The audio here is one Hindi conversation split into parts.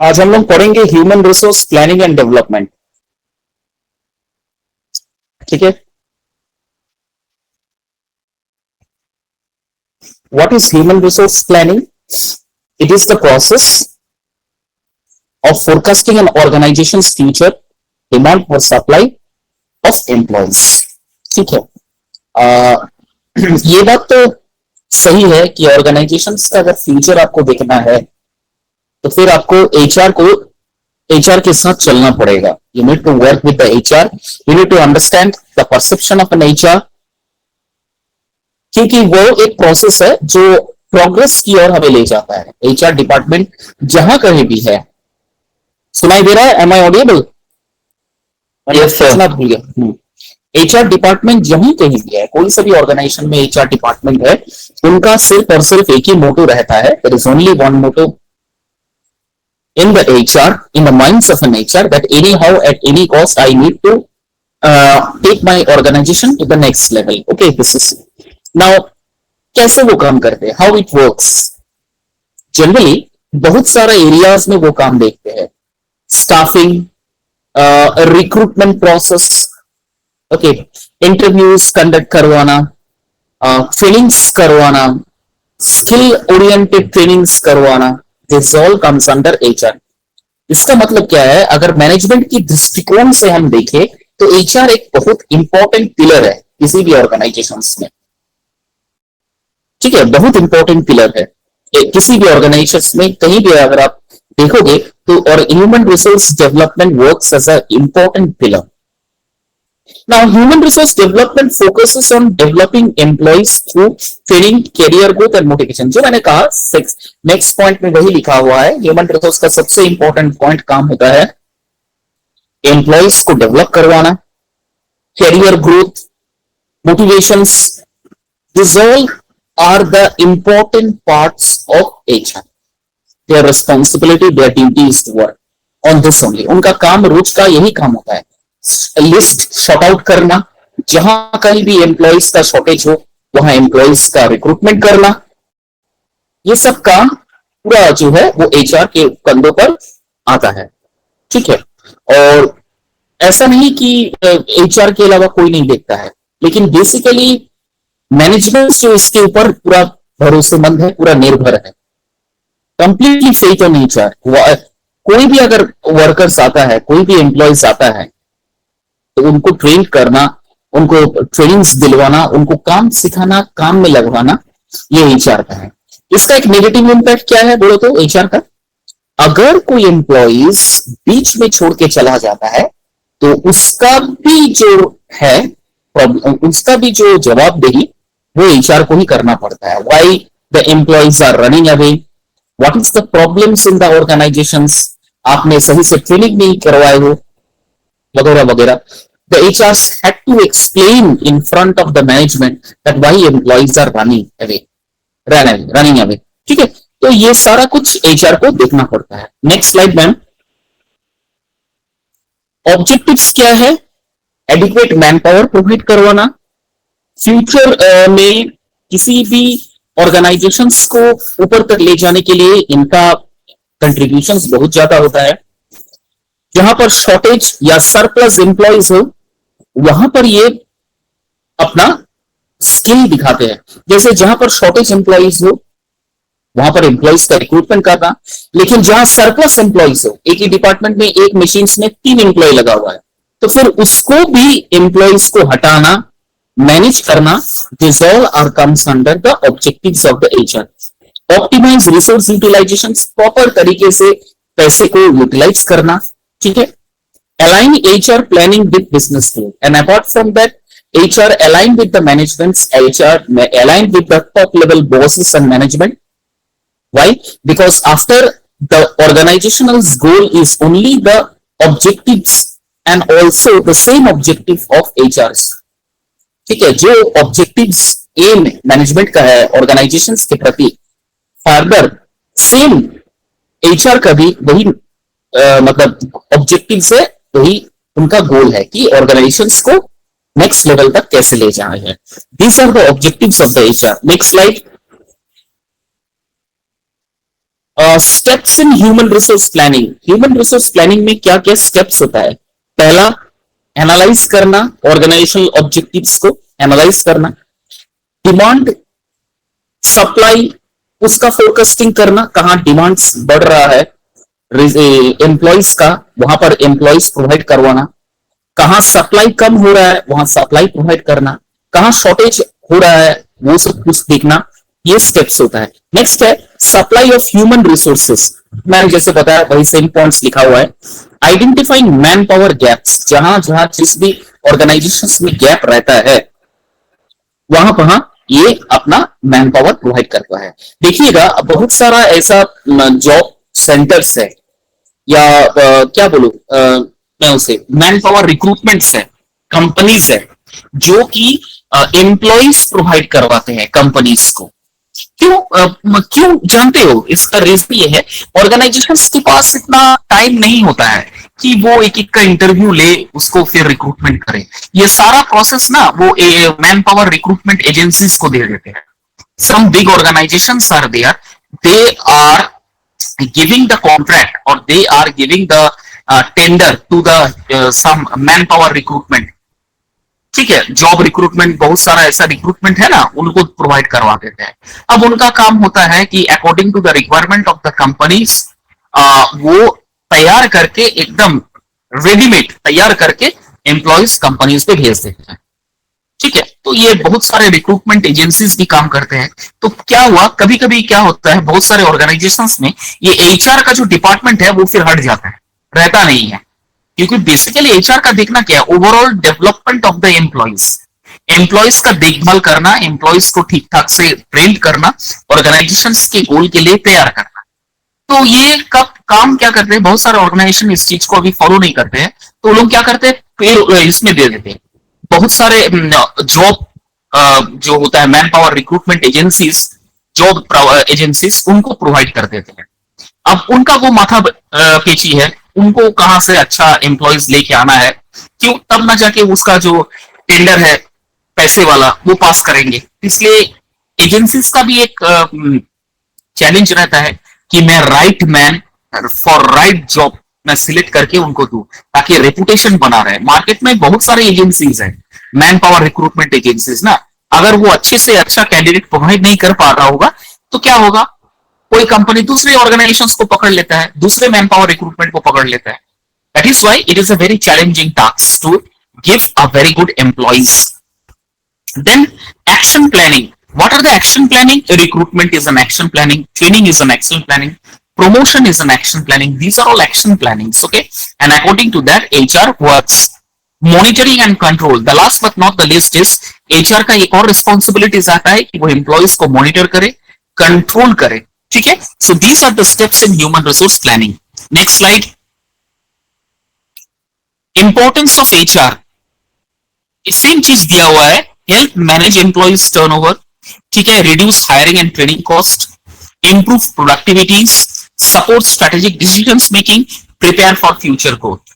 आज हम लोग पढ़ेंगे human resource planning and development. ठीक है। What is human resource planning? It is the process of forecasting an organization's future demand for supply of employees। ठीक है। ये बात तो सही है कि ऑर्गेनाइजेशंस का अगर फ्यूचर आपको देखना है तो फिर आपको एचआर के साथ चलना पड़ेगा। You need to work with the HR, you need to understand the perception of an HR, क्योंकि वो एक प्रोसेस है जो प्रोग्रेस की ओर हमें ले जाता है। एचआर डिपार्टमेंट जहां कहीं भी है, सुनाई दे रहा है? Am I audible? Yes sir. भूल गया। एचआर डिपार्टमेंट जहां कहीं भी है, कोई सा भी ऑर्गेनाइजेशन में एचआर डिपार्टमेंट है, उनका सिर्फ और सिर्फ एक ही मोटो रहता है। There is only one motto in the HR, in the minds of an HR, that anyhow at any cost I need to take my organization to the next level. Okay, this is now कैसे वो काम करते हैं, how it works? Generally बहुत सारा एरियाज में वो काम देखते हैं। Staffing, recruitment process, okay, interviews conduct करवाना, ट्रेनिंग्स करवाना, स्किल ओरिएंटेड ट्रेनिंग्स करवाना, this all comes under HR. इसका मतलब क्या है? अगर मैनेजमेंट की दृष्टिकोण से हम देखें तो एचआर एक बहुत इंपॉर्टेंट पिलर है किसी भी ऑर्गेनाइजेशंस में। ठीक है, बहुत इंपॉर्टेंट पिलर है किसी भी ऑर्गेनाइजेशन में। कहीं भी अगर आप देखोगे तो और human resource development works as a important pillar. Now, human resource development focuses on developing employees through training, career growth and motivation। जो मैंने कहा नेक्स्ट पॉइंट में वही लिखा हुआ है। ह्यूमन रिसोर्स का सबसे इंपॉर्टेंट पॉइंट काम होता है एम्प्लॉइज को डेवलप करवाना, career growth, motivations. This all are the important parts of HR. Their responsibility, their duty is to work on this only. उनका काम रोज का यही काम होता है, लिस्ट शॉर्ट आउट करना, जहां कहीं भी एम्प्लॉइज का शॉर्टेज हो वहां एम्प्लॉइज का रिक्रूटमेंट करना। ये सब काम पूरा जो है वो एचआर के कंधों पर आता है। ठीक है। और ऐसा नहीं कि एचआर के अलावा कोई नहीं देखता है, लेकिन बेसिकली मैनेजमेंट जो इसके ऊपर पूरा भरोसेमंद है, पूरा निर्भर है, कंप्लीटली फेथ ऑन एचआर। कोई भी अगर वर्कर्स आता है, कोई भी एम्प्लॉइज आता है तो उनको ट्रेन करना, उनको ट्रेनिंग्स दिलवाना, उनको काम सिखाना, काम में लगवाना, ये एचआर का है। इसका एक नेगेटिव इंपैक्ट क्या है बोलो तो एचआर का? अगर कोई एम्प्लॉइज बीच में छोड़ के चला जाता है तो उसका भी जो है उसका भी जो जवाबदेही वो एचआर को ही करना पड़ता है। Why the employees are running away, what is the problems in the organisations, आपने सही से ट्रेनिंग नहीं करवाए हो, वगैरह वगैरह। The HRs had to explain in front of the management that why employees are running away। ठीक है, तो ये सारा कुछ एचआर को देखना पड़ता है। Next slide ma'am. ऑब्जेक्टिव्स क्या है? एडिक्वेट मैन पावर प्रोवाइड करवाना, फ्यूचर में किसी भी ऑर्गेनाइजेशंस को ऊपर तक ले जाने के लिए इनका कंट्रीब्यूशंस बहुत ज्यादा होता है। जहां पर शॉर्टेज या सरप्लस एम्प्लॉइज हो वहां पर ये अपना स्किल दिखाते हैं। जैसे जहां पर शॉर्टेज एम्प्लॉइज हो वहां पर एम्प्लॉइज का रिक्रूटमेंट करना, लेकिन जहां सरप्लस एम्प्लॉइज हो, एक ही डिपार्टमेंट में एक मशीन में 3 एम्प्लॉय लगा हुआ है, तो फिर उसको भी एम्प्लॉइज को हटाना, मैनेज करना, this all are comes under the objectives of the HR. Optimise resource utilisation, proper तरीके से पैसे को यूटिलाइज करना। ठीक है। Align HR planning with business goal, and apart from that, HR align with the management's HR align with the top level bosses and management. Why? Because after the organizational goal is only the objectives and also the same objective of HRs. ठीक है, जो objectives aim management का है organizations के प्रति, further same HR का भी वही मतलब ऑब्जेक्टिव से वही उनका गोल है कि ऑर्गेनाइजेशंस को नेक्स्ट लेवल तक कैसे ले जाना है. These are the objectives of the HR. Next slide. Steps in human resource planning. ह्यूमन रिसोर्स प्लानिंग में क्या क्या स्टेप्स होता है? पहला, एनालाइज करना, ऑर्गेनाइजेशनल ऑब्जेक्टिव्स को एनालाइज करना. डिमांड सप्लाई, उसका फोरकास्टिंग करना, कहां डिमांड्स बढ़ रहा है एम्प्लॉइज का, वहां पर एम्प्लॉइज प्रोवाइड करवाना. कहां सप्लाई कम हो रहा है वहां सप्लाई प्रोवाइड करना. कहां शॉर्टेज हो रहा है वो सब कुछ देखना. ये स्टेप्स होता है. नेक्स्ट है सप्लाई ऑफ ह्यूमन रिसोर्सेस. मैंने जैसे बताया वही सेम पॉइंट्स लिखा हुआ है. Identifying man power gaps. जहां जहां जिस भी ऑर्गेनाइजेशंस में गैप रहता है वहां वहां ये अपना मैन पावर प्रोवाइड करता है. देखिएगा बहुत सारा ऐसा जॉब सेंटर्स है या क्या बोलूं मैं उसे मैन पावर रिक्रूटमेंट्स है, कंपनीज है जो कि एम्प्लॉइज प्रोवाइड करवाते हैं कंपनीज को. क्यों जानते हो? इसका रीजन ये है, ऑर्गेनाइजेशंस के पास इतना टाइम नहीं होता है कि वो एक एक का इंटरव्यू ले उसको फिर रिक्रूटमेंट करे. ये सारा प्रोसेस ना वो मैन पावर रिक्रूटमेंट एजेंसीज को दे देते हैं. Some big organisations are there, they are giving the contract or they are giving the tender to the some manpower recruitment. ठीक है, जॉब रिक्रूटमेंट, बहुत सारा ऐसा रिक्रूटमेंट है ना, उनको प्रोवाइड करवा देते हैं. अब उनका काम होता है कि according to the requirement of the companies वो तैयार करके एकदम रेडीमेड तैयार करके एम्प्लॉइज कंपनीज पे भेज देते हैं. ठीक है, तो ये बहुत सारे रिक्रूटमेंट एजेंसीज भी काम करते हैं. तो क्या हुआ, कभी कभी क्या होता है बहुत सारे ऑर्गेनाइजेशंस में ये एचआर का जो डिपार्टमेंट है वो फिर हट जाता है, रहता नहीं है. क्योंकि बेसिकली एचआर का देखना क्या है, overall development of the employees, employees का देखभाल करना, एम्प्लॉइज को ठीक ठाक से ट्रेन करना, ऑर्गेनाइजेशंस के गोल के लिए तैयार करना. तो ये कब काम क्या करते हैं, बहुत सारे ऑर्गेनाइजेशन इस चीज को अभी फॉलो नहीं करते हैं. तो लोग क्या करते हैं, इसमें दे देते हैं. बहुत सारे जॉब जो होता है man power recruitment agencies, job agencies उनको प्रोवाइड कर देते हैं. अब उनका वो माथा पेची है, उनको कहां से अच्छा एम्प्लॉयज लेके आना है, क्यों तब ना जाके उसका जो टेंडर है पैसे वाला वो पास करेंगे. इसलिए एजेंसीज का भी एक चैलेंज रहता है कि मैं right man for right job मैं सिलेक्ट करके उनको दूं ताकि रेपुटेशन बना रहे. मार्केट में बहुत सारे एजेंसीज हैं, मैन पावर रिक्रूटमेंट एजेंसीज ना, अगर वो अच्छे से अच्छा कैंडिडेट प्रोवाइड नहीं कर पा रहा होगा तो क्या होगा, कोई कंपनी दूसरे ऑर्गेनाइजेशंस को पकड़ लेता है, दूसरे मैन पावर रिक्रूटमेंट को पकड़ लेता है. That is why it is a very challenging task to give a very good employees. Then action planning. What are the action planning? Recruitment is an action planning. Training is an action planning. Promotion is an action planning. These are all action plannings, okay? And according to that, HR works. Monitoring and control. The last but not the least is HR का एक और responsibilities आता है कि वो employees को monitor करे, control करे, ठीक है? So these are the steps in human resource planning. Next slide. Importance of HR. Same चीज दिया हुआ है. Help manage employees turnover. ठीक है, reduce hiring and training cost, improve productivities, support strategic decisions making, prepare for future growth.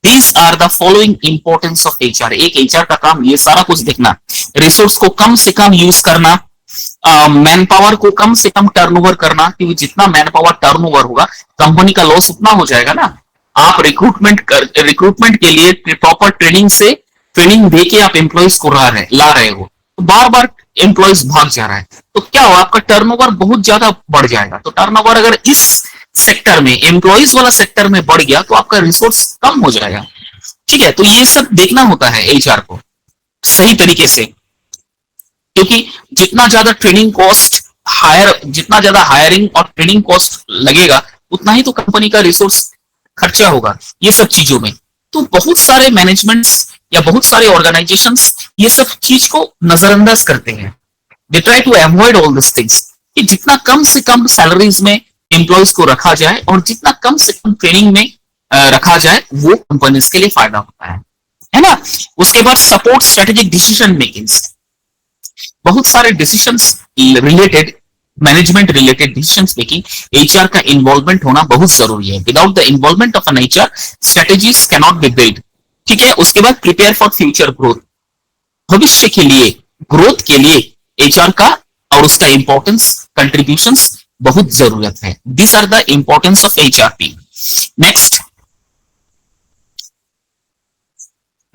These are the following importance of HR. एक एचआर का काम ये सारा कुछ देखना, रिसोर्स को कम से कम यूज करना, मैन पावर को कम से कम टर्नओवर करना, क्योंकि जितना मैन पावर टर्नओवर होगा कंपनी का लॉस उतना हो जाएगा ना. आप रिक्रूटमेंट के लिए प्रॉपर ट्रेनिंग दे के आप एम्प्लॉइज को ला रहे हो, तो बार बार एम्प्लॉइज भाग जा रहा है, तो क्या हो, आपका टर्नओवर बहुत ज्यादा बढ़ जाएगा. तो टर्नओवर अगर इस सेक्टर में, एम्प्लॉइज वाला सेक्टर में बढ़ गया तो आपका रिसोर्स कम हो जाएगा. ठीक है, तो ये सब देखना होता है एचआर को सही तरीके से, क्योंकि जितना ज्यादा ट्रेनिंग कॉस्ट जितना ज्यादा हायरिंग और ट्रेनिंग कॉस्ट लगेगा उतना ही तो कंपनी का रिसोर्स खर्चा होगा ये सब चीजों में. तो बहुत सारे मैनेजमेंट्स या बहुत सारे ऑर्गेनाइजेशंस ये सब चीज को नजरअंदाज करते हैं. They try to avoid all this things कि जितना कम से कम सैलरीज में एम्प्लॉयज को रखा जाए और जितना कम से कम ट्रेनिंग में रखा जाए वो कंपनीज के लिए फायदा होता है ना. उसके बाद सपोर्ट स्ट्रेटेजिक डिसीजन मेकिंग. बहुत सारे decisions related management related decisions making HR का इन्वॉल्वमेंट होना बहुत जरूरी है. Without the involvement of an HR strategies can not be build. ठीक है, उसके बाद प्रिपेयर फॉर फ्यूचर ग्रोथ, भविष्य के लिए, ग्रोथ के लिए एचआर का और उसका इंपॉर्टेंस, कंट्रीब्यूशंस बहुत जरूरत है. This are the importance of HRP. Next,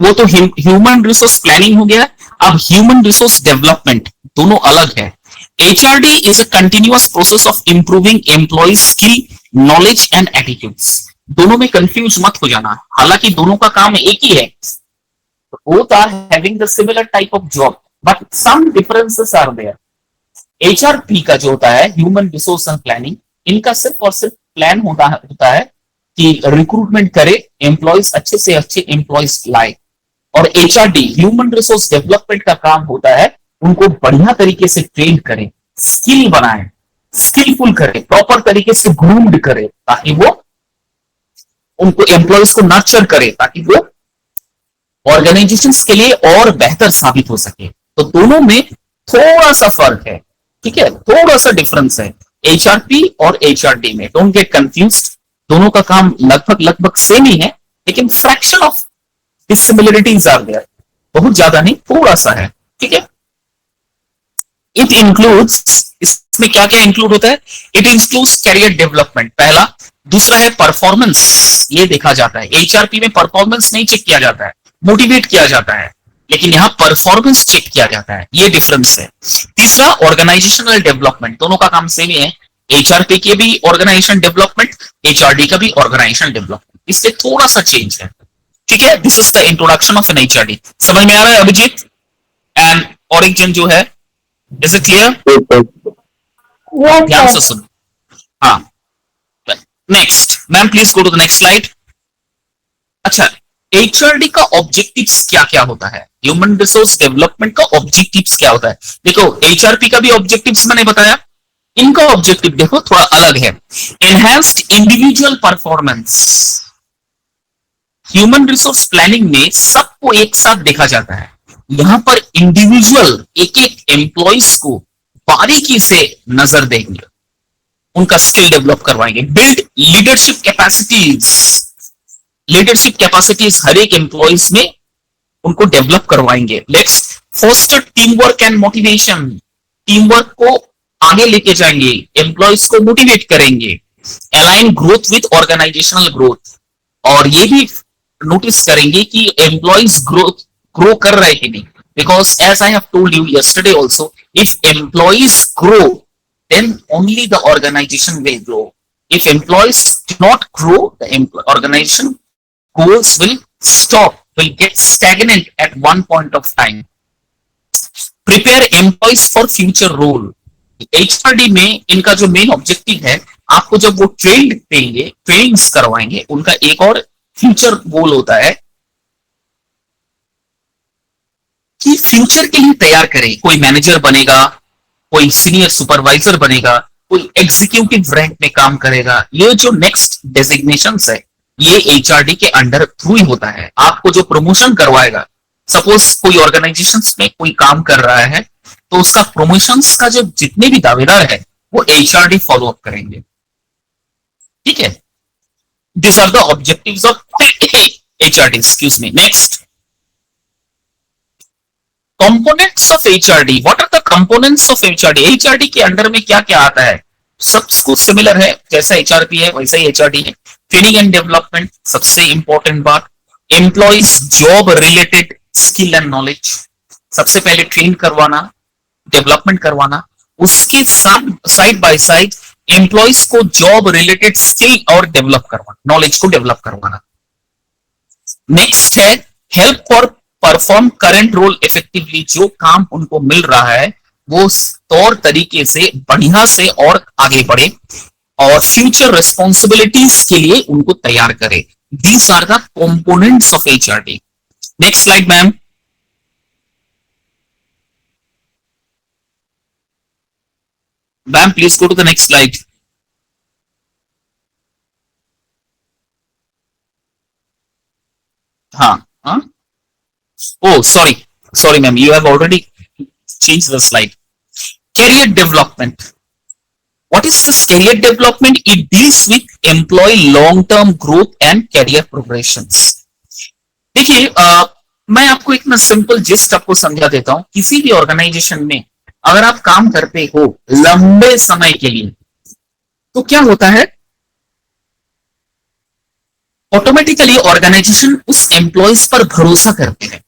वो तो ह्यूमन रिसोर्स प्लानिंग हो गया. अब ह्यूमन रिसोर्स डेवलपमेंट, दोनों अलग है. HRD is a continuous process of improving employ skill, knowledge and attitudes. दोनों में कंफ्यूज मत हो जाना, हालांकि दोनों का काम एक ही है. Both are having the similar type of job, but some differences are there. HRP का जो होता है, ह्यूमन रिसोर्स एंड प्लानिंग, इनका सिर्फ और सिर्फ प्लान होता है कि रिक्रूटमेंट करे, एम्प्लॉयज अच्छे से अच्छे एम्प्लॉयज लाए. और एचआरडी, ह्यूमन रिसोर्स डेवलपमेंट का काम होता है उनको बढ़िया तरीके से ट्रेन करें, स्किल बनाए, स्किलफुल करे, प्रॉपर तरीके से ग्रूम्ड करे, ताकि वो उनको एम्प्लॉयज को नर्चर करे, ताकि वो ऑर्गेनाइजेशंस के लिए और बेहतर साबित हो सके. तो दोनों में थोड़ा सा फर्क है, ठीक है, थोड़ा सा डिफरेंस है एचआरपी और एचआरडी में. डोंट गेट कंफ्यूज्ड, दोनों का काम लगभग लगभग सेम ही है, लेकिन fraction of dissimilarities are there, बहुत ज्यादा नहीं, थोड़ा सा है. ठीक है. इट इंक्लूड्स, इसमें क्या क्या इंक्लूड होता है? इट इंक्लूड्स कैरियर डेवलपमेंट, पहला. दूसरा है परफॉर्मेंस, ये देखा जाता है. एचआरपी में परफॉर्मेंस नहीं चेक किया जाता है, मोटिवेट किया जाता है, लेकिन यहां परफॉर्मेंस चेक किया जाता है, ये डिफरेंस है. तीसरा ऑर्गेनाइजेशनल डेवलपमेंट, दोनों का काम सेम ही है. एचआरपी के भी ऑर्गेनाइजेशन डेवलपमेंट, एचआरडी का भी ऑर्गेनाइजेशन डेवलपमेंट, इससे थोड़ा सा चेंज है. ठीक है. This is the introduction of an HRD. समझ में आ रहा है अभिजीत एंड ओरिजिन जो है? Is it clear? ध्यान से सुन. हाँ. Next ma'am, please go to the next slide. अच्छा, एचआरडी का ऑब्जेक्टिव्स क्या क्या होता है? ह्यूमन रिसोर्स डेवलपमेंट का ऑब्जेक्टिव्स क्या होता है? देखो, एचआरपी का भी ऑब्जेक्टिव्स मैंने बताया, इनका ऑब्जेक्टिव देखो थोड़ा अलग है. Enhanced individual performance. Human resource प्लानिंग में सबको एक साथ देखा जाता है, यहां पर इंडिविजुअल एक एक एम्प्लॉइज को बारीकी से नजर देंगे, उनका स्किल डेवलप करवाएंगे. Build leadership capacities, leadership capacities हर एक एम्प्लॉइज में उनको डेवलप करवाएंगे. Next, foster team work and motivation, team work को आगे लेके जाएंगे, एम्प्लॉइज को मोटिवेट करेंगे. Align growth with organizational growth, और ये भी नोटिस करेंगे कि एम्प्लॉइज ग्रो कर रहे हैं कि नहीं. Because as I have told you yesterday also, if employees grow then only the organization will grow. If employees do not grow, the organization goals will stop, will get stagnant at one point of time. Prepare employees for future role. HRD में इनका जो मेन ऑब्जेक्टिव है, आपको जब वो ट्रेंड देंगे, ट्रेनिंग्स करवाएंगे, उनका एक और फ्यूचर गोल होता है कि फ्यूचर के लिए तैयार करें. कोई मैनेजर बनेगा, कोई सीनियर सुपरवाइजर बनेगा, कोई एग्जीक्यूटिव रैंक में काम करेगा. ये जो नेक्स्ट डेजिग्नेशंस है, ये एचआरडी के अंडर थ्रू ही होता है. आपको जो प्रमोशन करवाएगा, सपोज कोई ऑर्गेनाइजेशंस में कोई काम कर रहा है, तो उसका प्रमोशंस का जो जितने भी दावेदार है, वो एचआरडी फॉलो अप करेंगे. ठीक है. This are the objectives of HRD. Excuse me. Next, components of HRD. What are the components of HRD? HRD के अंडर में क्या क्या आता है? सबको सिमिलर है, जैसा एचआरपी है वैसा ही एचआरडी है. ट्रेनिंग एंड डेवलपमेंट, सबसे इंपॉर्टेंट बात. Employees job related skill and knowledge, सबसे पहले ट्रेन करवाना, डेवलपमेंट करवाना. उसके साथ साइड बाय साइड एम्प्लॉइज को जॉब रिलेटेड स्किल और डेवलप करवाना, नॉलेज को डेवलप करवाना. नेक्स्ट है help for perform current role effectively. जो काम उनको मिल रहा है वो तौर तरीके से बढ़िया से और आगे बढ़े, और फ्यूचर रिस्पॉन्सिबिलिटीज के लिए उनको तैयार करे. These are the components of HRD. Next slide ma'am. Ma'am please go to the next slide. हाँ. Oh, sorry, ma'am. You have already changed the slide. Career development. What is this career development? It deals with employee long-term growth and career progressions. देखिए, मैं आपको एक ना सिंपल जिस्ट आपको समझा देता हूं। किसी भी ऑर्गेनाइजेशन में अगर आप काम करते हो लंबे समय के लिए, तो क्या होता है, ऑटोमेटिकली ऑर्गेनाइजेशन उस एम्प्लॉयज पर भरोसा करते हैं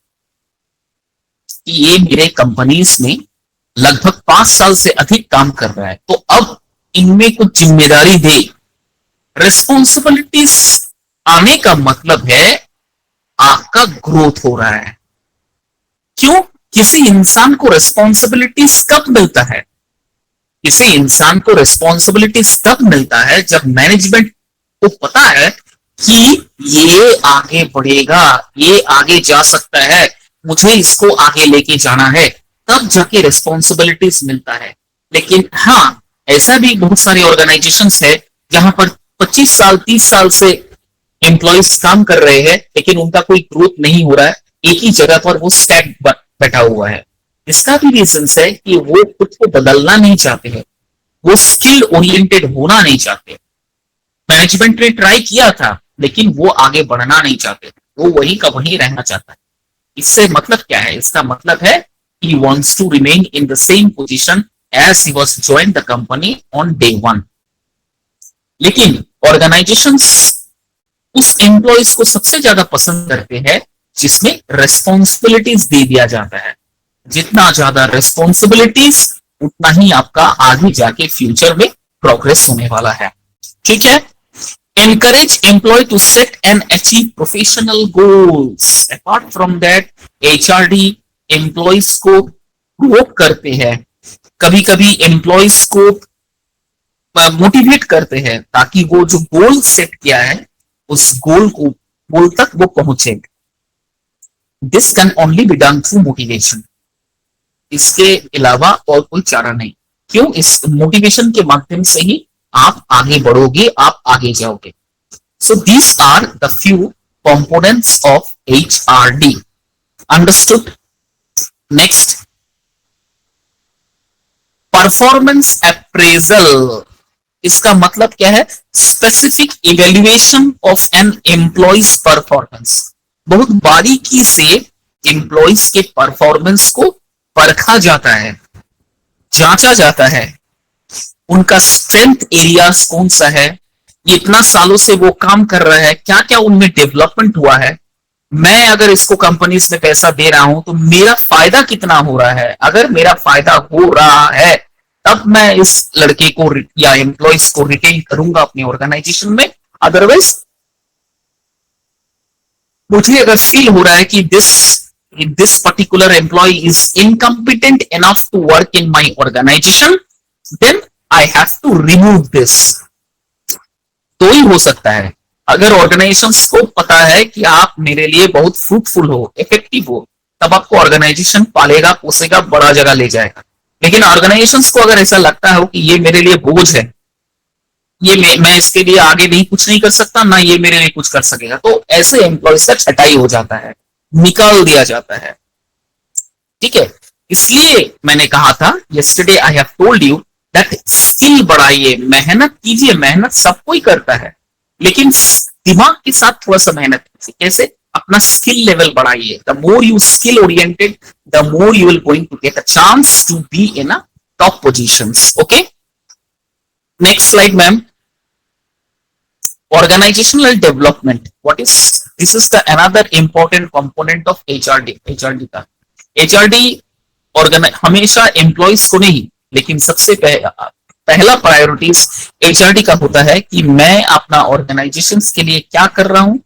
कि ये मेरे कंपनीज में लगभग 5 साल से अधिक काम कर रहा है, तो अब इनमें कुछ जिम्मेदारी दे। रिस्पॉन्सिबिलिटीज आने का मतलब है आपका ग्रोथ हो रहा है। क्यों? किसी इंसान को रिस्पॉन्सिबिलिटीज कब मिलता है? किसी इंसान को रिस्पॉन्सिबिलिटीज तब मिलता है जब मैनेजमेंट को पता है कि ये आगे बढ़ेगा, ये आगे जा सकता है, मुझे इसको आगे लेके जाना है, तब जाके रिस्पॉन्सिबिलिटीज मिलता है। लेकिन हाँ, ऐसा भी बहुत सारे ऑर्गेनाइजेशंस है जहां पर 25 साल 30 साल से एम्प्लॉयज काम कर रहे हैं, लेकिन उनका कोई ग्रोथ नहीं हो रहा है, एक ही जगह पर वो स्टैक बैठा हुआ है। इसका भी रीजन है कि वो खुद को बदलना नहीं चाहते हैं, वो स्किल ओरिएंटेड होना नहीं चाहते। मैनेजमेंट ने ट्राई किया था, लेकिन वो आगे बढ़ना नहीं चाहते, वो वही का वही रहना चाहता है। इससे मतलब क्या है? इसका मतलब है he wants to remain in the same position as he was joined the company on day one। लेकिन ऑर्गेनाइजेशंस उस एम्प्लॉयज को सबसे ज्यादा पसंद करते हैं जिसमें रेस्पॉन्सिबिलिटीज दे दिया जाता है। जितना ज्यादा रेस्पॉन्सिबिलिटीज, उतना ही आपका आगे जाके फ्यूचर में प्रोग्रेस होने वाला है। ठीक है। Encourage employee to set and achieve professional goals। Apart from that, HRD employees को प्रोवोक करते हैं, कभी कभी एम्प्लॉयज को मोटिवेट करते हैं ताकि वो जो गोल सेट किया है उस गोल तक वो पहुंचे। This can only be done through motivation. इसके अलावा और कोई चारा नहीं। क्यों? इस मोटिवेशन के माध्यम से ही आप आगे बढ़ोगे, आप आगे जाओगे। So these are the few components of HRD। Understood? Next, performance appraisal. इसका मतलब क्या है? Specific evaluation of an employee's performance. बहुत बारीकी से एम्प्लॉयज के परफॉर्मेंस को परखा जाता है, जांचा जाता है। उनका स्ट्रेंथ एरियाज कौन सा है, इतना सालों से वो काम कर रहा है, क्या क्या उनमें डेवलपमेंट हुआ है। मैं अगर इसको कंपनीज में पैसा दे रहा हूं तो मेरा फायदा कितना हो रहा है। अगर मेरा फायदा हो रहा है तब मैं इस लड़के को या एम्प्लॉयज को रिटेन करूंगा अपनी ऑर्गेनाइजेशन में। अदरवाइज मुझे अगर फील हो रहा है कि this particular employee is incompetent enough to work in my organisation, then I have to remove this. तो ही हो सकता है। अगर ऑर्गेनाइजेशन को पता है कि आप मेरे लिए बहुत फ्रूटफुल हो, इफेक्टिव हो, तब आपको ऑर्गेनाइजेशन पालेगा, पोसेगा, बड़ा जगह ले जाएगा। लेकिन ऑर्गेनाइजेशन को अगर ऐसा लगता है कि ये मेरे लिए बोझ है, ये मैं इसके लिए आगे नहीं कुछ नहीं कर सकता, ना ये मेरे लिए कुछ कर सकेगा, तो ऐसे एम्प्लॉयज का छटाई हो जाता है, निकाल दिया जाता है। ठीक है। इसलिए मैंने कहा था yesterday I have told you that skill बढ़ाइए, मेहनत कीजिए। मेहनत सब कोई करता है, लेकिन दिमाग के साथ थोड़ा सा मेहनत कीजिए। कैसे? अपना स्किल लेवल बढ़ाइए। The more you skill oriented, the more you will going to get a chance to be in a top positions. Okay, next slide ma'am. Organizational development, what is this? Is the another important component of HRD। का HRD हमेशा एम्प्लॉयज को नहीं, लेकिन सबसे पहला प्रायोरिटीज HRD का होता है कि मैं अपना ऑर्गेनाइजेशन के लिए क्या कर रहा हूं,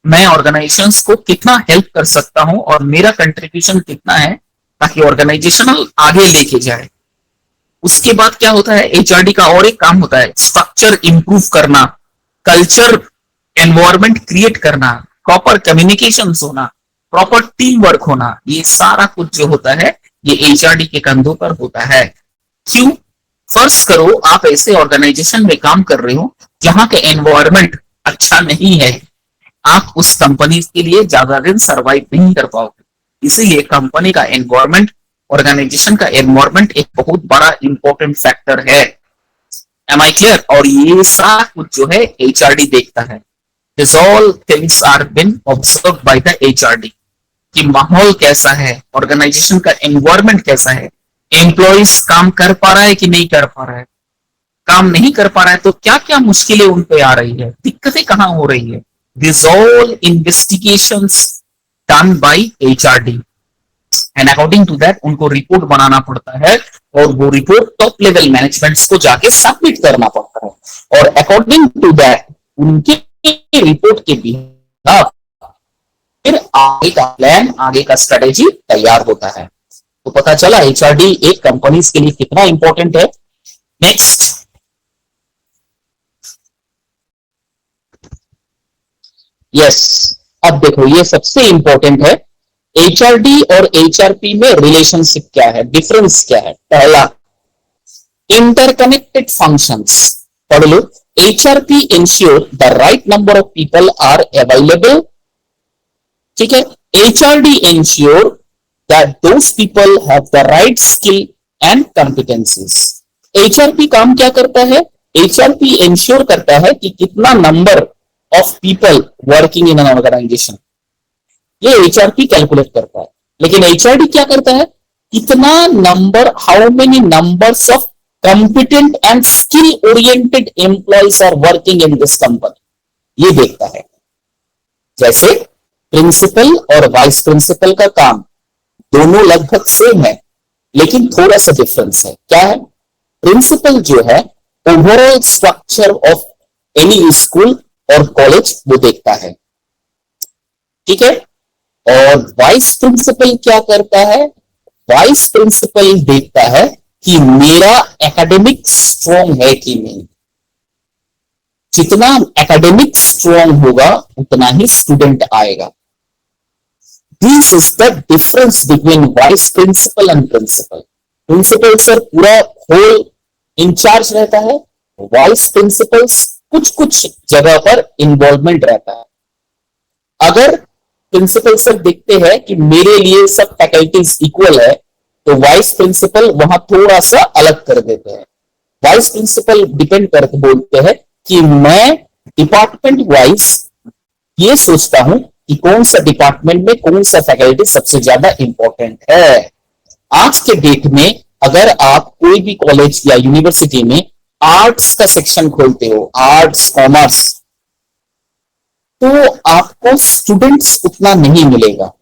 मैं ऑर्गेनाइजेशन को कितना हेल्प कर सकता हूं और मेरा कंट्रीब्यूशन कितना है, ताकि ऑर्गेनाइजेशन आगे लेके जाए। उसके बाद क्या होता है? HRD का और एक काम होता है स्ट्रक्चर इंप्रूव करना, कल्चर एनवायरमेंट क्रिएट करना, प्रॉपर कम्युनिकेशन होना, प्रॉपर टीम वर्क होना। ये सारा कुछ जो होता है ये HRD के कंधों पर होता है। क्यों? फर्ज करो आप ऐसे ऑर्गेनाइजेशन में काम कर रहे हो जहां का एनवायरमेंट अच्छा नहीं है, आप उस कंपनी के लिए ज्यादा दिन सरवाइव नहीं कर पाओगे। इसीलिए कंपनी का एनवायरमेंट, ऑर्गेनाइजेशन का एनवायरमेंट एक बहुत बड़ा इंपॉर्टेंट फैक्टर है। Am I clear? और ये सारा कुछ जो है HRD देखता है। This all things are been observe by the HRD कि माहौल कैसा है, ऑर्गेनाइजेशन का एनवायरनमेंट कैसा है, एम्प्लॉइज काम कर पा रहा है कि नहीं कर पा रहा है, काम नहीं कर पा रहा है तो क्या क्या मुश्किलें उन पे आ रही है, दिक्कतें कहां हो रही है। This all investigations done by HRD and according to that उनको रिपोर्ट बनाना पड़ता है और वो रिपोर्ट टॉप लेवल मैनेजमेंट्स को जाके सबमिट करना पड़ता है और अकॉर्डिंग टू दैट उनके रिपोर्ट के बिहाफ फिर आगे का प्लान, आगे का स्ट्रेटेजी तैयार होता है। तो पता चला एचआरडी एक कंपनीज के लिए कितना इंपॉर्टेंट है। नेक्स्ट, यस, अब देखो ये सबसे इंपॉर्टेंट है। एचआरडी और एचआरपी में रिलेशनशिप क्या है, डिफरेंस क्या है। पहला, इंटरकनेक्टेड फंक्शंस, पढ़ लो। HRP ensure the right number of people are available, ठीक है। HRD ensure that those people have the right skill and competencies. HRP काम क्या करता है, एचआरपी इंश्योर करता है कि कितना number of people working in an organisation, ये एचआरपी कैलकुलेट करता है। लेकिन एचआरडी क्या करता है, कितना number, how many numbers of competent and skill oriented employees are working in this company, ये देखता है। जैसे प्रिंसिपल और वाइस प्रिंसिपल का काम दोनों लगभग सेम है लेकिन थोड़ा सा डिफरेंस है। क्या है, प्रिंसिपल जो है overall structure of any school और कॉलेज वो देखता है, ठीक है। और वाइस प्रिंसिपल क्या करता है, वाइस प्रिंसिपल देखता है कि मेरा एकेडमिक स्ट्रॉन्ग है कि नहीं। जितना एकेडमिक स्ट्रॉन्ग होगा उतना ही स्टूडेंट आएगा। This is the difference between vice principal and principal. Principal sir पूरा होल इंचार्ज रहता है, वाइस प्रिंसिपल्स कुछ कुछ जगह पर इन्वॉल्वमेंट रहता है। अगर प्रिंसिपल सर देखते हैं कि मेरे लिए सब फैकल्टीज इक्वल है तो वाइस प्रिंसिपल वहां थोड़ा सा अलग कर देते हैं। वाइस प्रिंसिपल डिपेंड करके बोलते हैं कि मैं डिपार्टमेंट वाइज ये सोचता हूं कि कौन सा डिपार्टमेंट में कौन सा फैकल्टी सबसे ज्यादा इंपॉर्टेंट है। आज के डेट में अगर आप कोई भी कॉलेज या यूनिवर्सिटी में आर्ट्स का सेक्शन खोलते हो, आर्ट्स कॉमर्स, तो आपको स्टूडेंट्स उतना नहीं मिलेगा।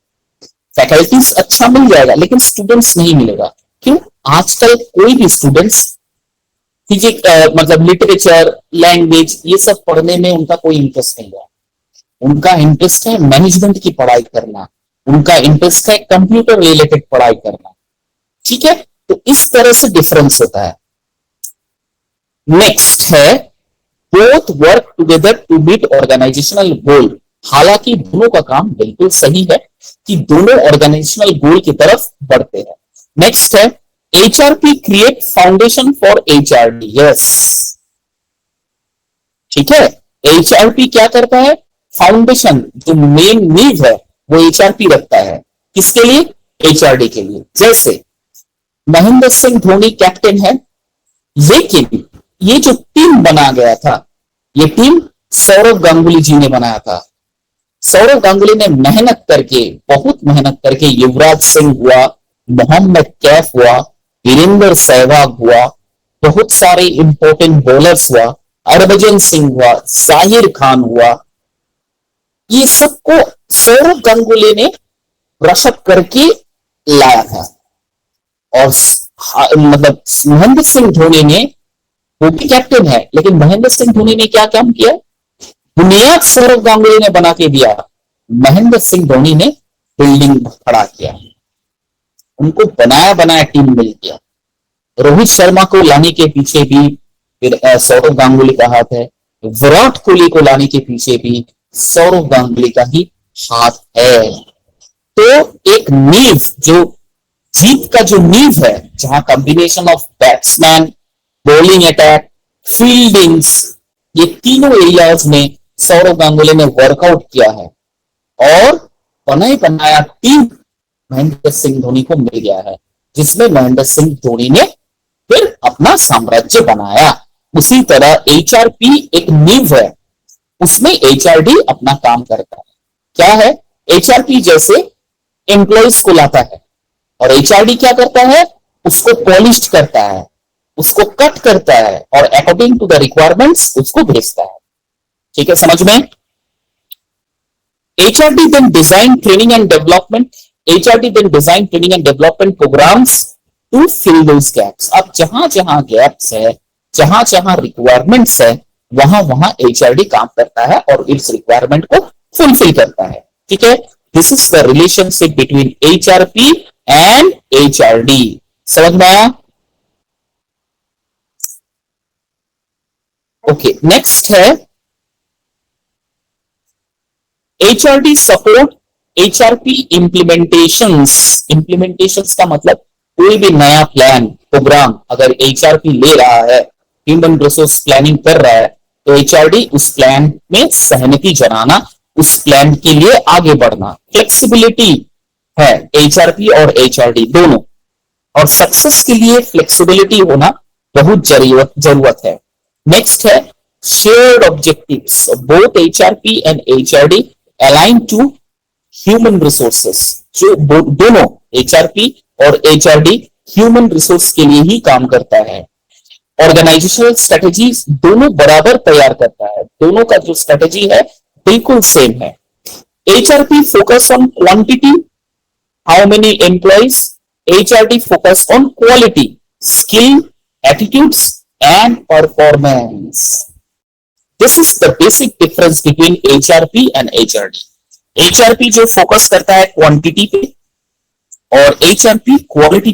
फैकल्टीज अच्छा मिल जाएगा लेकिन स्टूडेंट्स नहीं मिलेगा। क्यों, आजकल कोई भी स्टूडेंट्स फिजिक्स मतलब लिटरेचर, लैंग्वेज ये सब पढ़ने में उनका कोई इंटरेस्ट नहीं है। उनका इंटरेस्ट है मैनेजमेंट की पढ़ाई करना, उनका इंटरेस्ट है कंप्यूटर रिलेटेड पढ़ाई करना, ठीक है। तो इस तरह से डिफरेंस होता है। नेक्स्ट है both work together to meet organizational goal. हालांकि दोनों का काम बिल्कुल सही है कि दोनों ऑर्गेनाइजेशनल गोल की तरफ बढ़ते हैं। नेक्स्ट है HRP create foundation for HRD. Yes, ठीक है। एचआरपी क्या करता है, फाउंडेशन जो मेन नींव है वो एचआरपी रखता है। किसके लिए, एचआरडी के लिए। जैसे महेंद्र सिंह धोनी कैप्टन है, लेकिन ये जो टीम बना गया था ये टीम सौरव गांगुली जी ने बनाया था। सौरव गांगुली ने मेहनत करके, बहुत मेहनत करके, युवराज सिंह हुआ, मोहम्मद कैफ हुआ, वीरेंद्र सहवाग हुआ, बहुत सारे इंपॉर्टेंट बॉलर्स हुआ, हरभजन सिंह हुआ, जाहिर खान हुआ, ये सबको सौरव गांगुली ने रसद करके लाया था। और मतलब महेंद्र सिंह धोनी ने, वो भी कैप्टन है लेकिन महेंद्र सिंह धोनी ने क्या काम किया, बुनियाद सौरव गांगुली ने बना के दिया, महेंद्र सिंह धोनी ने बिल्डिंग खड़ा किया। उनको बनाया बनाया टीम मिल गया। रोहित शर्मा को लाने के पीछे भी फिर सौरव गांगुली का हाथ है, विराट कोहली को लाने के पीछे भी सौरव गांगुली का ही हाथ है। तो एक नींव, जो जीत का जो नींव है, जहां combination of batsman, bowling attack, fieldings, ये तीनों एरियाज में सौरव गांगुली ने वर्कआउट किया है और बनाया बनाया टीम महेंद्र सिंह धोनी को मिल गया है, जिसमें महेंद्र सिंह धोनी ने फिर अपना साम्राज्य बनाया। उसी तरह एचआरपी एक नींव है, उसमें एचआरडी अपना काम करता है। क्या है? एचआरपी जैसे एम्प्लॉयज को लाता है और एचआरडी क्या करता है? उसको पॉलिश करता है, उसको कट करता है और अकॉर्डिंग टू द रिक्वायरमेंट्स उसको भेजता है। ठीक है, समझ में? HRD then design training and development. HRD then design training and development programs to fill those gaps. अब जहां जहां गैप्स है, जहां जहां रिक्वायरमेंट्स है, वहां वहां HRD काम करता है और इस रिक्वायरमेंट को फुलफिल करता है। ठीक है, this is the relationship between HRP and HRD। समझ में आया? ओके, नेक्स्ट है HRD support HRP implementations. Implementations का मतलब कोई भी नया प्लान प्रोग्राम अगर HRP ले रहा है, ह्यूमन रिसोर्स प्लानिंग कर रहा है, तो HRD उस प्लान में सहमति जनाना, उस प्लान के लिए आगे बढ़ना। फ्लेक्सिबिलिटी है HRP और HRD दोनों, और सक्सेस के लिए फ्लेक्सिबिलिटी होना बहुत जरूरत है। नेक्स्ट है shared objectives. Both HRP and HRD align to human resources. जो दोनों HRP और HRD ह्यूमन रिसोर्स के लिए ही काम करता है। ऑर्गेनाइजेशनल स्ट्रेटेजीज दोनों बराबर तैयार करता है, दोनों का जो स्ट्रेटेजी है बिल्कुल सेम है। HRP focus on quantity, how many employees. HRD focus on quality, skill, attitudes and performance. This is the basic difference between HRP and HRD. HRP जो फोकस करता है क्वांटिटी पे और HRD क्वालिटी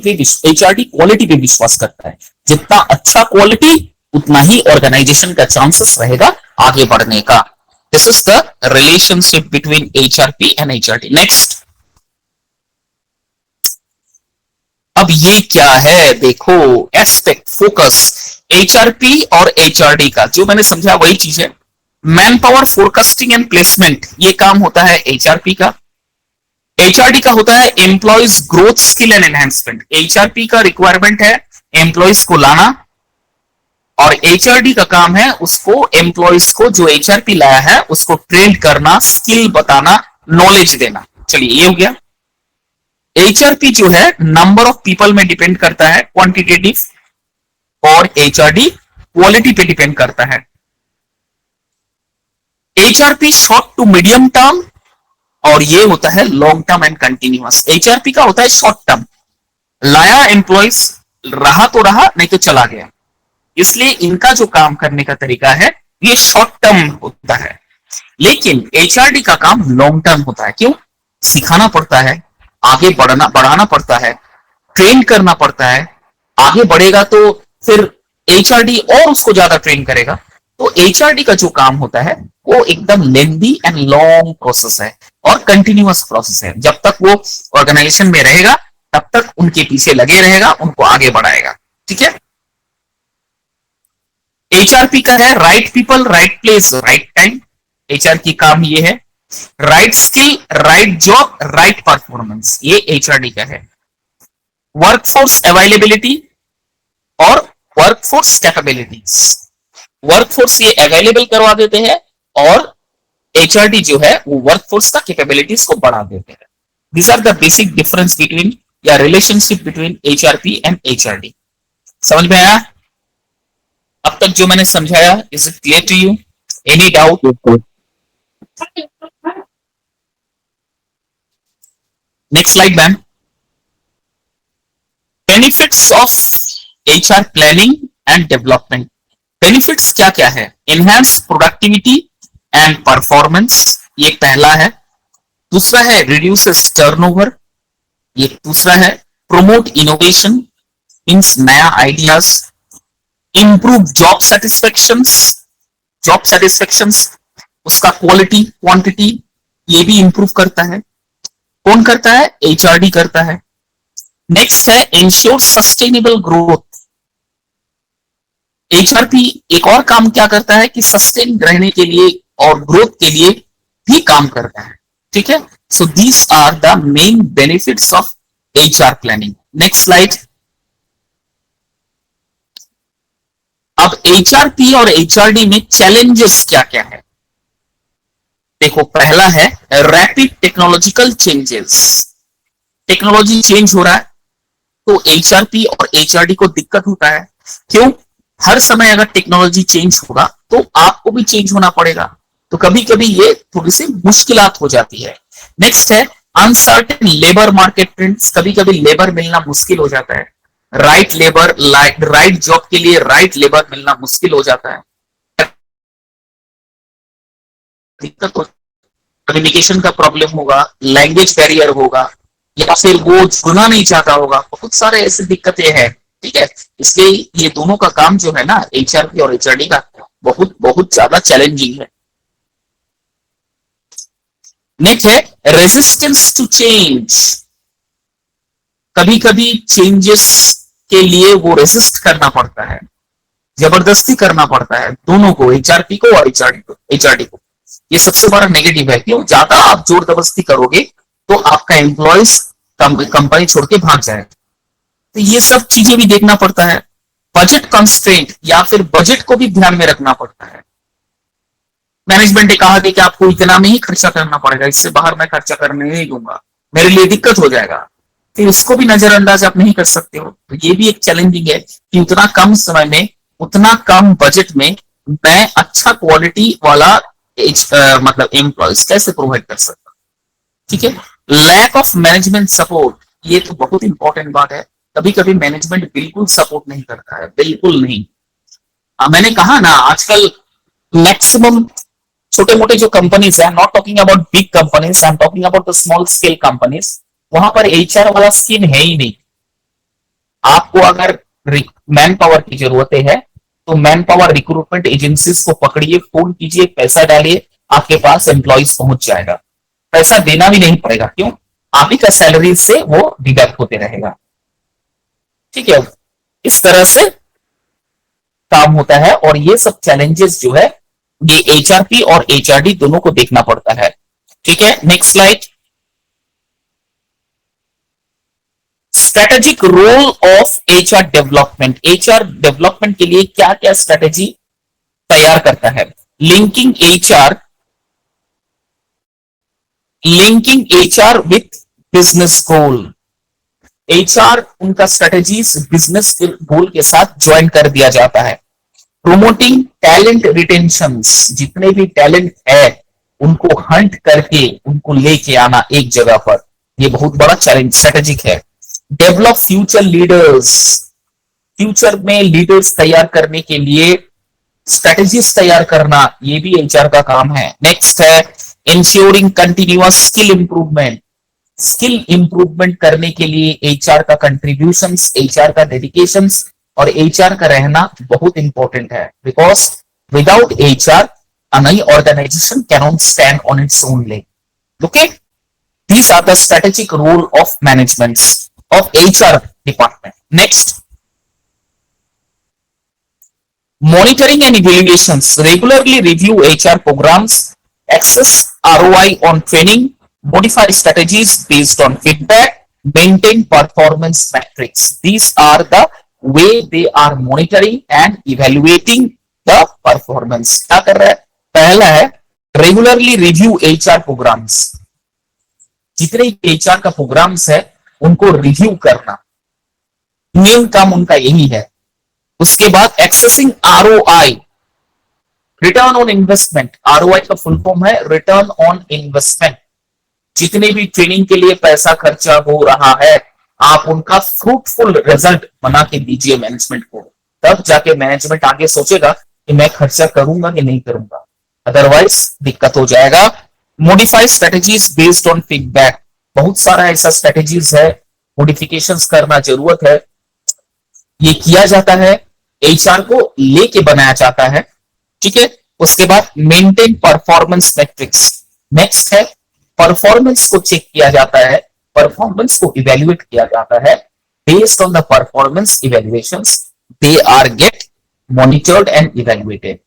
पे विश्वास करता है। जितना अच्छा क्वालिटी उतना ही ऑर्गेनाइजेशन का चांसेस रहेगा आगे बढ़ने का। This is the relationship between HRP and HRD। Next, अब ये क्या है देखो, एस्पेक्ट फोकस HRP और HRD का जो मैंने समझा वही चीज है। Man power forecasting and placement, ये काम होता है HRP का। HRD का होता है employees growth, skill and enhancement. HRP का रिक्वायरमेंट है एम्प्लॉयज को लाना और HRD का काम है उसको एम्प्लॉयज को जो HRP लाया है उसको ट्रेन करना, स्किल बताना, नॉलेज देना। चलिए ये हो गया। HRP जो है नंबर ऑफ पीपल में डिपेंड करता है, क्वांटिटेटिव, और HRD क्वालिटी पे डिपेंड करता है। HRP short to medium term और ये होता है long term and continuous. HRP का होता है शॉर्ट टर्म, लाया एम्प्लॉयज, रहा तो रहा नहीं तो चला गया, इसलिए इनका जो काम करने का तरीका है ये शॉर्ट टर्म होता है। लेकिन HRD का काम लॉन्ग टर्म होता है। क्यों? सिखाना पड़ता है, आगे बढ़ाना पड़ता है, ट्रेन करना पड़ता है। आगे बढ़ेगा तो फिर HRD और उसको ज्यादा ट्रेन करेगा। तो HRD का जो काम होता है वो एकदम लेंथी एंड लॉन्ग प्रोसेस है और कंटिन्यूअस प्रोसेस है। जब तक वो ऑर्गेनाइजेशन में रहेगा तब तक उनके पीछे लगे रहेगा, उनको आगे बढ़ाएगा। ठीक है। HRP का है right people, right place, right time. HR की काम ये है। Right skill, right job, right performance, ये HRD का है। वर्कफोर्स अवेलेबिलिटी और वर्कफोर्स कैपेबिलिटीज। वर्कफोर्स ये अवेलेबल करवा देते हैं और HRD जो है वो वर्कफोर्स का कैपेबिलिटीज को बढ़ा देते हैं। These are the basic difference between या relationship between HRP and HRD। समझ में आया? अब तक जो मैंने समझाया, is it clear to you? Any doubt? Next slide ma'am. Benefits of HR planning and development. Benefits क्या क्या है? एनहांस प्रोडक्टिविटी एंड परफॉर्मेंस, ये पहला है। दूसरा है रिड्यूसेस टर्नओवर, ये दूसरा है। प्रोमोट इनोवेशन, मींस नया आइडियाज। इंप्रूव जॉब सेटिस्फेक्शंस, उसका क्वालिटी क्वांटिटी ये भी इंप्रूव करता है। कौन करता है? HRD करता है। नेक्स्ट है इंश्योर सस्टेनेबल ग्रोथ। HRP एक और काम क्या करता है कि सस्टेन रहने के लिए और ग्रोथ के लिए भी काम करता है। ठीक है। So these are the main benefits of HR planning. Next slide. अब HRP और HRD में चैलेंजेस क्या क्या है? देखो, पहला है rapid technological changes. Technology change हो रहा है तो एचआरपी और एचआरडी को दिक्कत होता है। क्यों? हर समय अगर टेक्नोलॉजी चेंज होगा तो आपको भी चेंज होना पड़ेगा, तो कभी कभी ये थोड़ी सी मुश्किलात हो जाती है। नेक्स्ट है अनसर्टेन लेबर मार्केट ट्रेंड्स। कभी कभी लेबर मिलना मुश्किल हो जाता है, राइट लेबर, राइट जॉब के लिए राइट लेबर मिलना मुश्किल हो जाता है, दिक्कत हो, कम्युनिकेशन का प्रॉब्लम होगा, लैंग्वेज बैरियर होगा, या फिर वो जुड़ना नहीं चाहता होगा, बहुत सारे ऐसी दिक्कतें हैं। ठीक है, इसलिए ये दोनों का काम जो है ना, एचआरपी और एचआरडी का, बहुत बहुत ज्यादा चैलेंजिंग है। नेक्स्ट है रेजिस्टेंस टू चेंज। कभी कभी चेंजेस के लिए वो रेजिस्ट करना पड़ता है, जबरदस्ती करना पड़ता है, दोनों को, एचआरपी को और एचआरडी को। ये सबसे बड़ा नेगेटिव है। क्यों? ज्यादा आप जोर जबरदस्ती करोगे तो आपका एम्प्लॉयज कंपनी छोड़ के भाग जाए, तो ये सब चीजें भी देखना पड़ता है। बजट कंस्ट्रेंट या फिर बजट को भी ध्यान में रखना पड़ता है। मैनेजमेंट ने कहा कि आपको इतना में ही खर्चा करना पड़ेगा, इससे बाहर मैं खर्चा करने नहीं दूंगा, मेरे लिए दिक्कत हो जाएगा, फिर इसको भी नजरअंदाज आप नहीं कर सकते हो। तो ये भी एक चैलेंजिंग है कि उतना कम समय में, उतना कम बजट में मैं अच्छा क्वालिटी वाला मतलब एम्प्लॉयज कैसे प्रोवाइड कर सकता। ठीक है, लैक ऑफ मैनेजमेंट सपोर्ट, ये तो बहुत इंपॉर्टेंट बात है। कभी कभी मैनेजमेंट बिल्कुल सपोर्ट नहीं करता है, बिल्कुल नहीं। मैंने कहा ना, आजकल मैक्सिमम छोटे मोटे जो कंपनीज है, not talking about big companies, I am talking about the small scale companies, वहां पर एचआर वाला स्कीम है ही नहीं। आपको अगर मैन पावर की जरूरत है तो मैन पावर रिक्रूटमेंट एजेंसीज को पकड़िए, फोन कीजिए, पैसा डालिए, आपके पास एम्प्लॉयज पहुंच जाएगा। पैसा देना भी नहीं पड़ेगा। क्यों? आप ही का सैलरी से वो डिडक्ट होते रहेगा। ठीक है, इस तरह से काम होता है। और ये सब चैलेंजेस जो है, ये एचआरपी और एचआरडी दोनों को देखना पड़ता है। ठीक है, next slide. Strategic role of HR development. HR development के लिए क्या क्या स्ट्रेटेजी तैयार करता है? Linking HR with business goal. HR उनका स्ट्रेटेजीज बिजनेस गोल के साथ ज्वाइन कर दिया जाता है। प्रोमोटिंग टैलेंट रिटेंशन, जितने भी टैलेंट है उनको हंट करके उनको लेके आना एक जगह पर, ये बहुत बड़ा चैलेंज स्ट्रेटेजिक है। डेवलप फ्यूचर लीडर्स, फ्यूचर में लीडर्स तैयार करने के लिए स्ट्रेटेजीज तैयार करना, ये भी एचआर का काम है। नेक्स्ट है ensuring continuous skill improvement. Skill improvement करने के लिए एचआर का कंट्रीब्यूशन, एचआर का डेडिकेशन और एचआर का रहना बहुत इंपॉर्टेंट है। Because without HR a nai organization cannot stand on its own leg. Okay, these are the strategic role of management of HR department. Next, monitoring and evaluations. Regularly review HR programs, assess ROI on training, modify strategies based on feedback, maintain performance metrics. These are the way they are monitoring and evaluating the performance. क्या कर रहा है? पहला है रेगुलरली रिव्यू एचआर प्रोग्राम्स। जितने एचआर का प्रोग्राम्स है उनको रिव्यू करना, मेन काम उनका यही है। उसके बाद accessing ROI, return on investment. ROI का फुल फॉर्म है रिटर्न ऑन इन्वेस्टमेंट। जितने भी ट्रेनिंग के लिए पैसा खर्चा हो रहा है, आप उनका फ्रूटफुल रिजल्ट बना के दीजिए मैनेजमेंट को, तब जाके मैनेजमेंट आगे सोचेगा कि मैं खर्चा करूंगा कि नहीं करूंगा, अदरवाइज दिक्कत हो जाएगा। Modify strategies based on feedback. बहुत सारा ऐसा स्ट्रेटेजीज है, मॉडिफिकेशंस करना जरूरत है, ये किया जाता है, एचआर को लेके बनाया जाता है। ठीक है, उसके बाद मेंटेन परफॉर्मेंस मैट्रिक्स। नेक्स्ट है परफॉर्मेंस को चेक किया जाता है, परफॉर्मेंस को इवेल्युएट किया जाता है। Based on the performance evaluations they are get monitored and evaluated.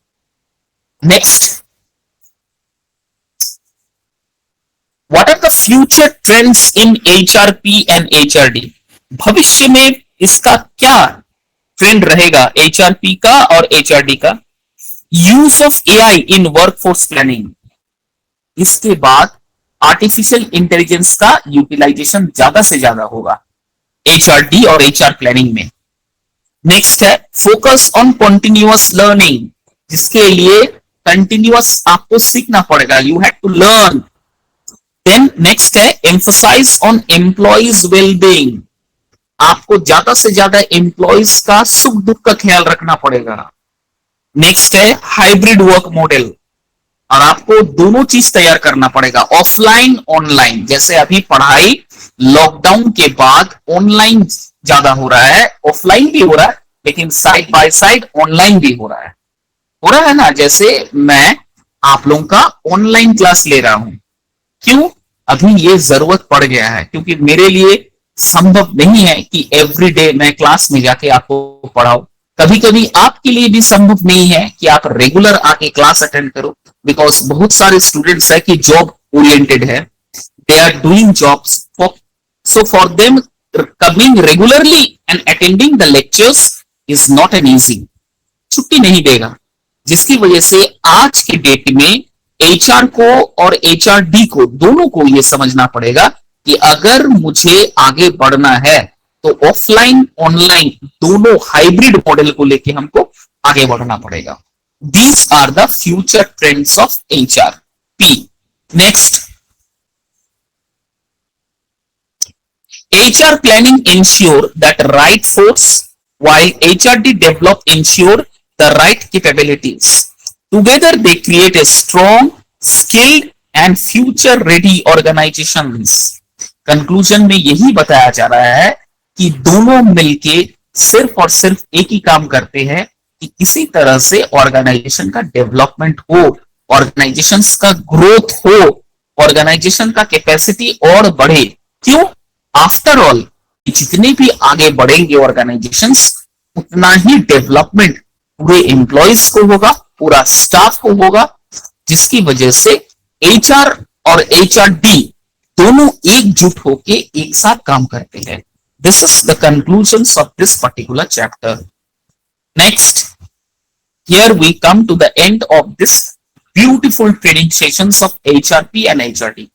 Next, what are the future trends in HRP and HRD? भविष्य में इसका क्या ट्रेंड रहेगा HRP का और HRD का? Use of AI in workforce planning. इसके बाद आर्टिफिशियल इंटेलिजेंस का यूटिलाइजेशन ज्यादा से ज्यादा होगा एचआरडी और एचआर प्लानिंग में। नेक्स्ट है फोकस ऑन कंटिन्यूअस लर्निंग, जिसके लिए कंटिन्यूअस आपको सीखना पड़ेगा, you have to learn. Then next है एम्फसाइज ऑन एम्प्लॉइज वेलबींग, आपको ज्यादा से ज्यादा एम्प्लॉइज का सुख दुख का ख्याल रखना पड़ेगा। नेक्स्ट है हाइब्रिड वर्क मॉडल, और आपको दोनों चीज तैयार करना पड़ेगा, ऑफलाइन ऑनलाइन। जैसे अभी पढ़ाई लॉकडाउन के बाद ऑनलाइन ज्यादा हो रहा है, ऑफलाइन भी हो रहा है, लेकिन साइड बाय साइड ऑनलाइन भी हो रहा है ना। जैसे मैं आप लोगों का ऑनलाइन क्लास ले रहा हूं, क्यों? अभी ये जरूरत पड़ गया है, क्योंकि मेरे लिए संभव नहीं है कि एवरीडे मैं क्लास में जाके आपको पढ़ाऊं। कभी कभी आपके लिए भी संभव नहीं है कि आप रेगुलर आके क्लास अटेंड करो, बिकॉज बहुत सारे स्टूडेंट्स है कि जॉब ओरिएंटेड है, they are doing jobs, so for them coming regularly and attending the lectures is not an easy, छुट्टी नहीं देगा। जिसकी वजह से आज के डेट में एचआर को और एचआरडी को दोनों को यह समझना पड़ेगा कि अगर मुझे आगे बढ़ना है तो ऑफलाइन ऑनलाइन दोनों हाइब्रिड मॉडल को लेके हमको आगे बढ़ना पड़ेगा। These are the future trends of HR P. Next, HR planning ensure that right force, while HRD develop ensure the right capabilities. Together they create a strong, skilled and future ready organizations. Conclusion में यही बताया जा रहा है कि दोनों मिलके सिर्फ और सिर्फ एक ही काम करते हैं कि किसी तरह से ऑर्गेनाइजेशन का डेवलपमेंट हो, ऑर्गेनाइजेशन का ग्रोथ हो, ऑर्गेनाइजेशन का कैपेसिटी और बढ़े। क्यों? आफ्टर ऑल जितने भी आगे बढ़ेंगे ऑर्गेनाइजेशंस, उतना ही डेवलपमेंट पूरे एम्प्लॉयज को होगा, पूरा स्टाफ को होगा, जिसकी वजह से एचआर और एचआरडी दोनों एकजुट होके एक साथ काम करते हैं। This is the conclusion of this particular chapter. Next, here we come to the end of this beautiful training sessions of HRP and HRD.